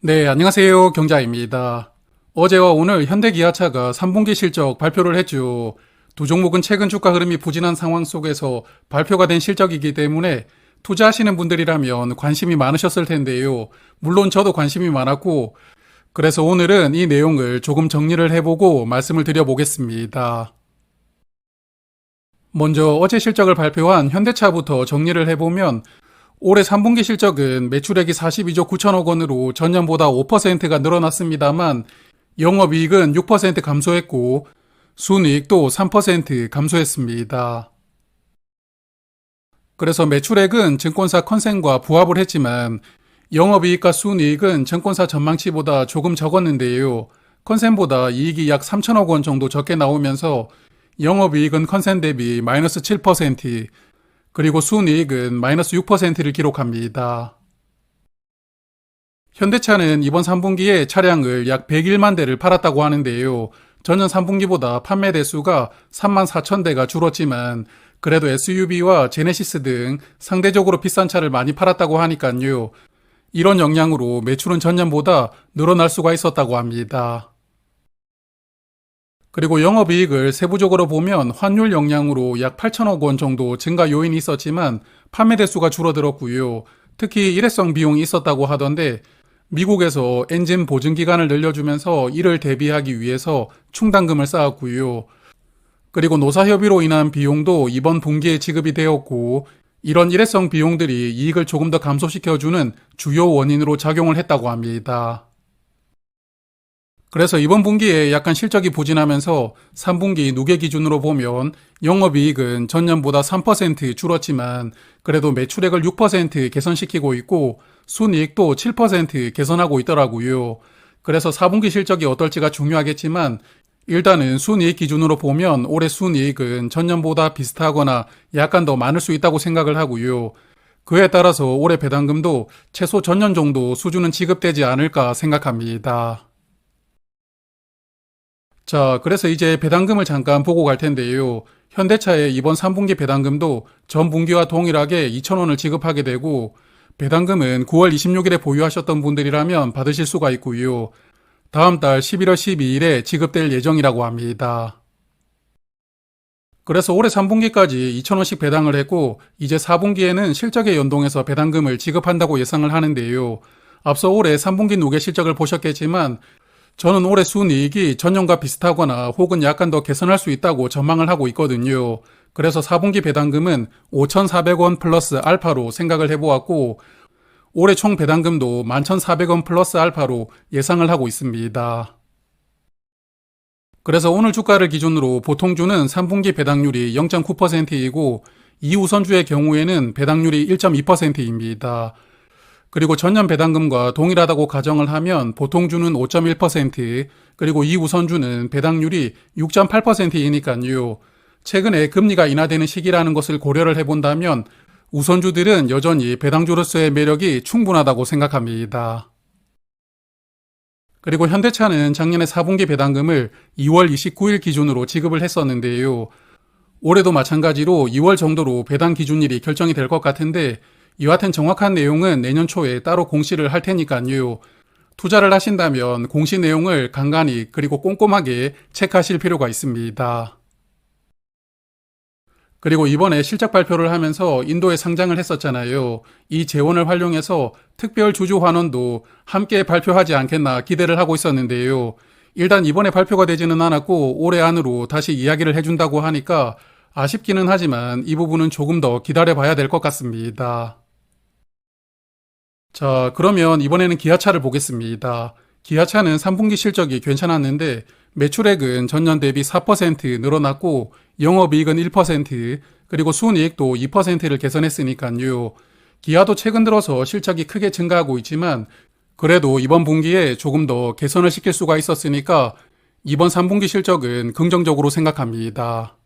네, 안녕하세요. 경자입니다. 어제와 오늘 현대기아차가 3분기 실적 발표를 했죠. 두 종목은 최근 주가 흐름이 부진한 상황 속에서 발표가 된 실적이기 때문에 투자하시는 분들이라면 관심이 많으셨을 텐데요. 물론 저도 관심이 많았고, 그래서 오늘은 이 내용을 조금 정리를 해보고 말씀을 드려보겠습니다. 먼저 어제 실적을 발표한 현대차부터 정리를 해보면 올해 3분기 실적은 매출액이 42조 9천억 원으로 전년보다 5%가 늘어났습니다만 영업이익은 6% 감소했고 순이익도 3% 감소했습니다. 그래서 매출액은 증권사 컨센과 부합을 했지만 영업이익과 순이익은 증권사 전망치보다 조금 적었는데요. 컨센보다 이익이 약 3천억 원 정도 적게 나오면서 영업이익은 컨센 대비 마이너스 7%, 그리고 순이익은 마이너스 6%를 기록합니다. 현대차는 이번 3분기에 차량을 약 101만 대를 팔았다고 하는데요. 전년 3분기보다 판매 대수가 3만 4천 대가 줄었지만 그래도 SUV와 제네시스 등 상대적으로 비싼 차를 많이 팔았다고 하니까요. 이런 영향으로 매출은 전년보다 늘어날 수가 있었다고 합니다. 그리고 영업이익을 세부적으로 보면 환율 영향으로 약 8천억 원 정도 증가 요인이 있었지만 판매 대수가 줄어들었고요. 특히 일회성 비용이 있었다고 하던데 미국에서 엔진 보증 기간을 늘려주면서 이를 대비하기 위해서 충당금을 쌓았고요. 그리고 노사협의로 인한 비용도 이번 분기에 지급이 되었고 이런 일회성 비용들이 이익을 조금 더 감소시켜주는 주요 원인으로 작용을 했다고 합니다. 그래서 이번 분기에 약간 실적이 부진하면서 3분기 누계 기준으로 보면 영업이익은 전년보다 3% 줄었지만 그래도 매출액을 6% 개선시키고 있고 순이익도 7% 개선하고 있더라고요. 그래서 4분기 실적이 어떨지가 중요하겠지만 일단은 순이익 기준으로 보면 올해 순이익은 전년보다 비슷하거나 약간 더 많을 수 있다고 생각을 하고요. 그에 따라서 올해 배당금도 최소 전년 정도 수준은 지급되지 않을까 생각합니다. 자, 그래서 이제 배당금을 잠깐 보고 갈 텐데요. 현대차의 이번 3분기 배당금도 전 분기와 동일하게 2,000원을 지급하게 되고 배당금은 9월 26일에 보유하셨던 분들이라면 받으실 수가 있고요. 다음 달 11월 12일에 지급될 예정이라고 합니다. 그래서 올해 3분기까지 2,000원씩 배당을 했고 이제 4분기에는 실적에 연동해서 배당금을 지급한다고 예상을 하는데요. 앞서 올해 3분기 누계 실적을 보셨겠지만 저는 올해 순이익이 전년과 비슷하거나 혹은 약간 더 개선할 수 있다고 전망을 하고 있거든요. 그래서 4분기 배당금은 5,400원 플러스 알파로 생각을 해보았고 올해 총 배당금도 11,400원 플러스 알파로 예상을 하고 있습니다. 그래서 오늘 주가를 기준으로 보통주는 3분기 배당률이 0.9%이고 2우선주의 경우에는 배당률이 1.2%입니다. 그리고 전년 배당금과 동일하다고 가정을 하면 보통주는 5.1%, 그리고 이 우선주는 배당률이 6.8%이니까요. 최근에 금리가 인하되는 시기라는 것을 고려를 해본다면 우선주들은 여전히 배당주로서의 매력이 충분하다고 생각합니다. 그리고 현대차는 작년에 4분기 배당금을 2월 29일 기준으로 지급을 했었는데요. 올해도 마찬가지로 2월 정도로 배당 기준일이 결정이 될 것 같은데 이와 같은 정확한 내용은 내년 초에 따로 공시를 할 테니까요. 투자를 하신다면 공시 내용을 간간히 그리고 꼼꼼하게 체크하실 필요가 있습니다. 그리고 이번에 실적 발표를 하면서 인도에 상장을 했었잖아요. 이 재원을 활용해서 특별 주주 환원도 함께 발표하지 않겠나 기대를 하고 있었는데요. 일단 이번에 발표가 되지는 않았고 올해 안으로 다시 이야기를 해준다고 하니까 아쉽기는 하지만 이 부분은 조금 더 기다려 봐야 될 것 같습니다. 자, 그러면 이번에는 기아차를 보겠습니다. 기아차는 3분기 실적이 괜찮았는데 매출액은 전년 대비 4% 늘어났고 영업이익은 1%, 그리고 순이익도 2%를 개선했으니까요. 기아도 최근 들어서 실적이 크게 증가하고 있지만 그래도 이번 분기에 조금 더 개선을 시킬 수가 있었으니까 이번 3분기 실적은 긍정적으로 생각합니다.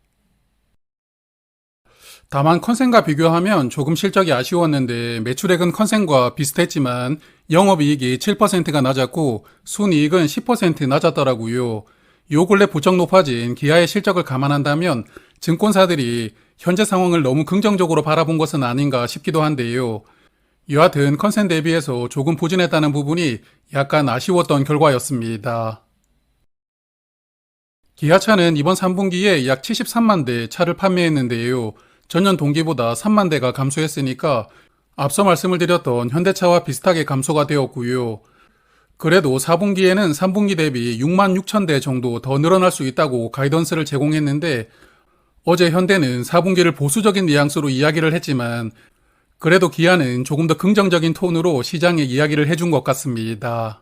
다만 컨센과 비교하면 조금 실적이 아쉬웠는데 매출액은 컨센과 비슷했지만 영업이익이 7%가 낮았고 순이익은 10% 낮았더라고요. 요 근래 부쩍 높아진 기아의 실적을 감안한다면 증권사들이 현재 상황을 너무 긍정적으로 바라본 것은 아닌가 싶기도 한데요. 여하튼 컨센 대비해서 조금 부진했다는 부분이 약간 아쉬웠던 결과였습니다. 기아차는 이번 3분기에 약 73만 대 차를 판매했는데요. 전년 동기보다 3만 대가 감소했으니까 앞서 말씀을 드렸던 현대차와 비슷하게 감소가 되었고요. 그래도 4분기에는 3분기 대비 6만 6천 대 정도 더 늘어날 수 있다고 가이던스를 제공했는데 어제 현대는 4분기를 보수적인 뉘앙스로 이야기를 했지만 그래도 기아는 조금 더 긍정적인 톤으로 시장에 이야기를 해준 것 같습니다.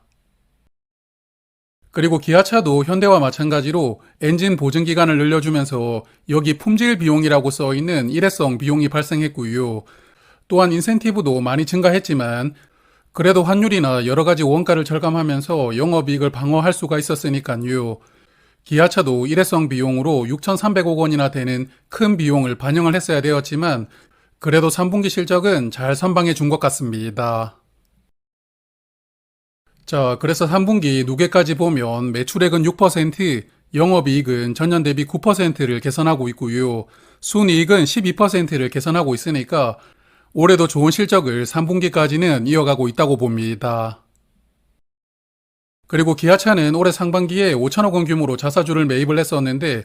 그리고 기아차도 현대와 마찬가지로 엔진 보증 기간을 늘려주면서 여기 품질 비용이라고 써있는 일회성 비용이 발생했고요. 또한 인센티브도 많이 증가했지만 그래도 환율이나 여러 가지 원가를 절감하면서 영업이익을 방어할 수가 있었으니까요. 기아차도 일회성 비용으로 6,300억 원이나 되는 큰 비용을 반영을 했어야 되었지만 그래도 3분기 실적은 잘 선방해 준 것 같습니다. 자, 그래서 3분기 누계까지 보면 매출액은 6%, 영업이익은 전년 대비 9%를 개선하고 있고요. 순이익은 12%를 개선하고 있으니까 올해도 좋은 실적을 3분기까지는 이어가고 있다고 봅니다. 그리고 기아차는 올해 상반기에 5천억 원 규모로 자사주를 매입을 했었는데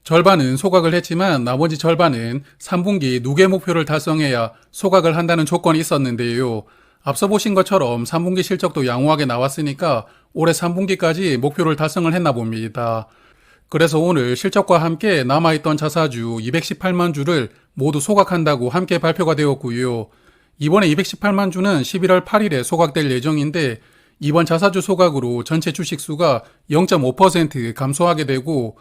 절반은 소각을 했지만 나머지 절반은 3분기 누계 목표를 달성해야 소각을 한다는 조건이 있었는데요. 앞서 보신 것처럼 3분기 실적도 양호하게 나왔으니까 올해 3분기까지 목표를 달성을 했나 봅니다. 그래서 오늘 실적과 함께 남아있던 자사주 218만 주를 모두 소각한다고 함께 발표가 되었고요. 이번에 218만 주는 11월 8일에 소각될 예정인데 이번 자사주 소각으로 전체 주식수가 0.5% 감소하게 되고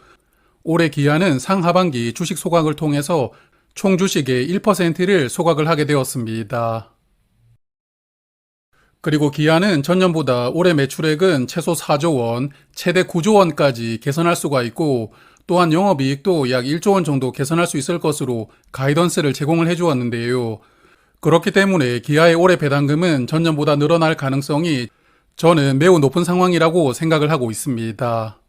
올해 기아는 상하반기 주식 소각을 통해서 총 주식의 1%를 소각을 하게 되었습니다. 그리고 기아는 전년보다 올해 매출액은 최소 4조 원, 최대 9조 원까지 개선할 수가 있고 또한 영업이익도 약 1조 원 정도 개선할 수 있을 것으로 가이던스를 제공을 해주었는데요. 그렇기 때문에 기아의 올해 배당금은 전년보다 늘어날 가능성이 저는 매우 높은 상황이라고 생각을 하고 있습니다.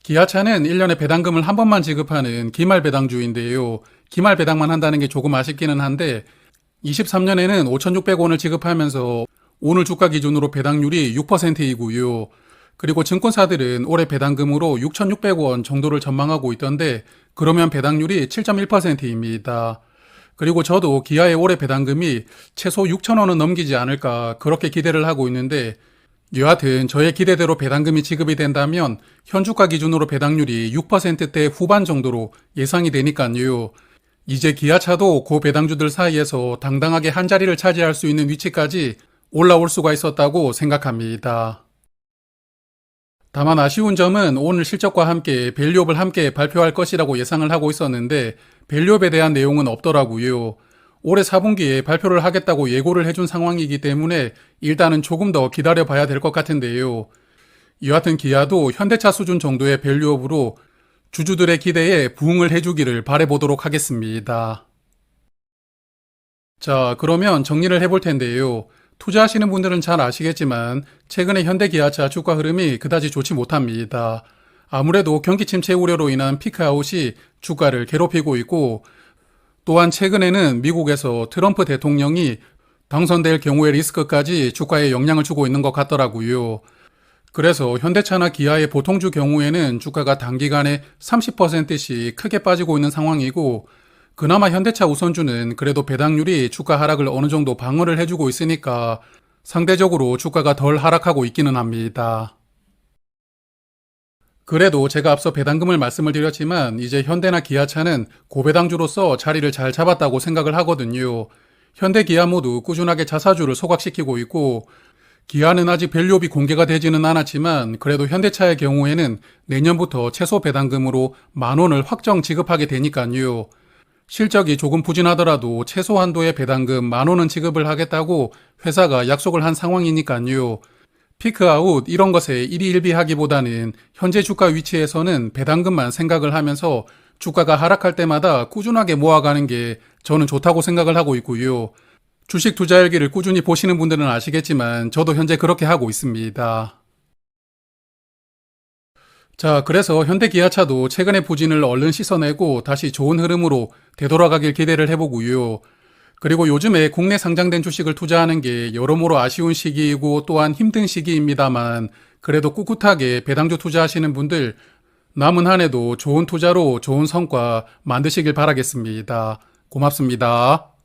기아차는 1년에 배당금을 한 번만 지급하는 기말 배당주인데요. 기말 배당만 한다는 게 조금 아쉽기는 한데 23년에는 5,600원을 지급하면서 오늘 주가 기준으로 배당률이 6%이고요. 그리고 증권사들은 올해 배당금으로 6,600원 정도를 전망하고 있던데 그러면 배당률이 7.1%입니다. 그리고 저도 기아의 올해 배당금이 최소 6,000원은 넘기지 않을까 그렇게 기대를 하고 있는데 여하튼 저의 기대대로 배당금이 지급이 된다면 현주가 기준으로 배당률이 6%대 후반 정도로 예상이 되니까요. 이제 기아차도 고배당주들 사이에서 당당하게 한 자리를 차지할 수 있는 위치까지 올라올 수가 있었다고 생각합니다. 다만 아쉬운 점은 오늘 실적과 함께 밸류업을 함께 발표할 것이라고 예상을 하고 있었는데 밸류업에 대한 내용은 없더라고요. 올해 4분기에 발표를 하겠다고 예고를 해준 상황이기 때문에 일단은 조금 더 기다려 봐야 될 것 같은데요. 여하튼 기아도 현대차 수준 정도의 밸류업으로 주주들의 기대에 부응을 해주기를 바라보도록 하겠습니다. 자, 그러면 정리를 해볼 텐데요. 투자하시는 분들은 잘 아시겠지만 최근에 현대기아차 주가 흐름이 그다지 좋지 못합니다. 아무래도 경기 침체 우려로 인한 피크아웃이 주가를 괴롭히고 있고 또한 최근에는 미국에서 트럼프 대통령이 당선될 경우의 리스크까지 주가에 영향을 주고 있는 것 같더라고요. 그래서 현대차나 기아의 보통주 경우에는 주가가 단기간에 30%씩 크게 빠지고 있는 상황이고 그나마 현대차 우선주는 그래도 배당률이 주가 하락을 어느 정도 방어를 해주고 있으니까 상대적으로 주가가 덜 하락하고 있기는 합니다. 그래도 제가 앞서 배당금을 말씀을 드렸지만 이제 현대나 기아차는 고배당주로서 자리를 잘 잡았다고 생각을 하거든요. 현대 기아 모두 꾸준하게 자사주를 소각시키고 있고 기아는 아직 밸류업이 공개가 되지는 않았지만 그래도 현대차의 경우에는 내년부터 최소 배당금으로 10,000원을 확정 지급하게 되니까요. 실적이 조금 부진하더라도 최소 한도의 배당금 10,000원은 지급을 하겠다고 회사가 약속을 한 상황이니까요. 피크아웃 이런 것에 일희일비하기보다는 현재 주가 위치에서는 배당금만 생각을 하면서 주가가 하락할 때마다 꾸준하게 모아가는 게 저는 좋다고 생각을 하고 있고요. 주식 투자 일기를 꾸준히 보시는 분들은 아시겠지만 저도 현재 그렇게 하고 있습니다. 자, 그래서 현대기아차도 최근의 부진을 얼른 씻어내고 다시 좋은 흐름으로 되돌아가길 기대를 해보고요. 그리고 요즘에 국내 상장된 주식을 투자하는 게 여러모로 아쉬운 시기이고 또한 힘든 시기입니다만 그래도 꿋꿋하게 배당주 투자하시는 분들 남은 한 해도 좋은 투자로 좋은 성과 만드시길 바라겠습니다. 고맙습니다.